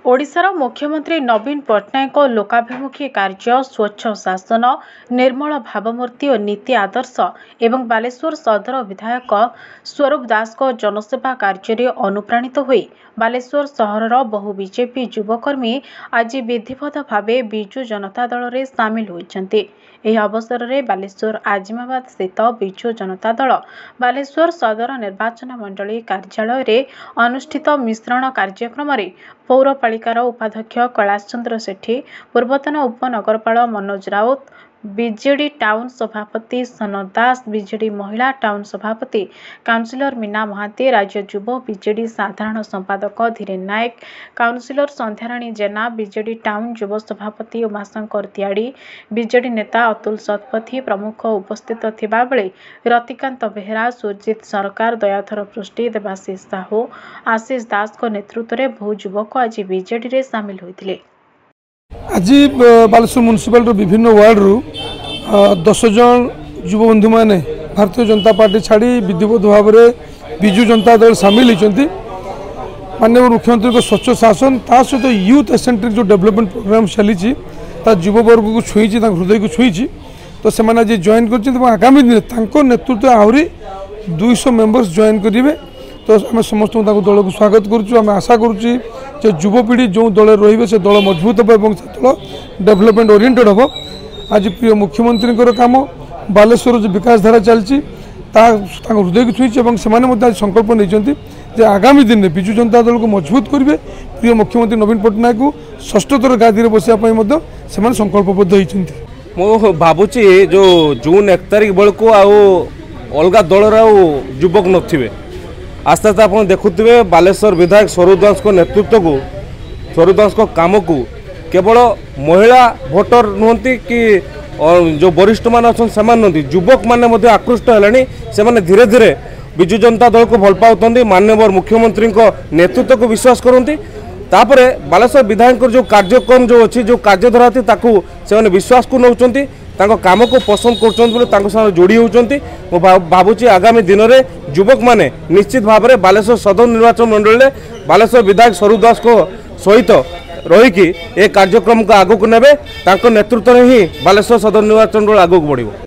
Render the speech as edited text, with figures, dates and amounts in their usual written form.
ओडिशार मुख्यमंत्री नवीन पट्टनायक लोकाभिमुखी कार्य स्वच्छ शासन निर्मल भावमूर्ति और नीति आदर्श एवं बालेश्वर सदर विधायक स्वरूप दास को जनसेवा कार्य अनुप्राणित हुई बालेश्वर सहरर बहु बीजेपी युवकर्मी आज विधिवत भाव विजु जनता दल में सामिल होती। यह अवसर में बालेश्वर आजिमाबाद स्थित विजु जनता दल बालेश्वर सदर निर्वाचन मंडली कार्यालय रे अनुष्ठित मिश्रण कार्यक्रम में पौरपालिकार उपाध्यक्ष कैलाश चंद्र सेठी, पूर्वतन उपनगरपाल मनोज राउत, बीजेडी टाउन सभापति सनत दास, बीजेडी महिला टाउन सभापति काउंसिलर मीना महाती, राज्य युव बीजेडी साधारण संपादक धीरेन नायक, काउंसिलर संध्याराणी जेना, बीजेडी टाउन युव सभापति उमाशंकर त्याड़ी, बीजेडी नेता अतुल शतपथी प्रमुख उपस्थित थिबा बेले रतिकांत बेहरा, सुरजित सरकार, दयाधर पृष्टि, देवाशीष साहू, आशीष दास को नेतृत्व में बहु युवक आज बीजेडी रे सामिल होइतिले। आज बालेश्वर म्युनिसिपालिटी विभिन्न वार्ड रु 10 जन युव बंधु मैंने भारतीय जनता पार्टी छाड़ी विधिवत भाव में विजु जनता दल सामिल होती। माननीय मुख्यमंत्री को स्वच्छ शासन ता सहित यूथ एसेंट्रिक जो डेवलपमेंट प्रोग्राम चली युव वर्ग को छुई हृदय को छुई तो से आज जॉइन कर आगामी दिन नेतृत्व आहरी 200 मेंबर्स जॉइन करेंगे। तो आम समस्त दल को स्वागत करुँ। आशा करुँ युवपीढ़ी जो दल रे से दल मजबूत हम से दल डेवलपमेंट ओरिएंटेड हम। आज प्रिय मुख्यमंत्री काम बालेश्वर जो विकास धारा चलती हृदय को छुई से संकल्प नहीं आगामी दिन में विजु जनता दल को मजबूत करेंगे। प्रिय मुख्यमंत्री नवीन पट्टनायक को षष्ठथर गादी बसापी से संकल्पबद्ध होती। मु भावुची जो जून 1 तारिख बेलू अलग दलर युवक नथिबे आस्ते आस्ते आप देखुए बालेश्वर विधायक स्वरूप दास को नेतृत्व को स्वरूप दास को काम को केवल महिला भोटर नुहति कि जो वरिष्ठ मान अच्छा से नुहति युवक मैंने आकृष्ट है धीरे धीरे विजु जनता दल को भल पाते माननीय मुख्यमंत्री नेतृत्व को विश्वास करती। तापर बालेश्वर विधायक जो कार्यक्रम जो अच्छी जो कार्यधारा से विश्वास को नौकरी काम को पसंद कर जोड़ी होती। भावुची आगामी दिन में युवक माने निश्चित भाव में बालेश्वर सदर निर्वाचन मंडल में बालेश्वर विधायक स्वरूप दास को सहित रहीकि ए कार्यक्रम को आगक नेबे नेतृत्व में ही बालेश्वर सदर निर्वाचन मंडल आगक बढ़िबो।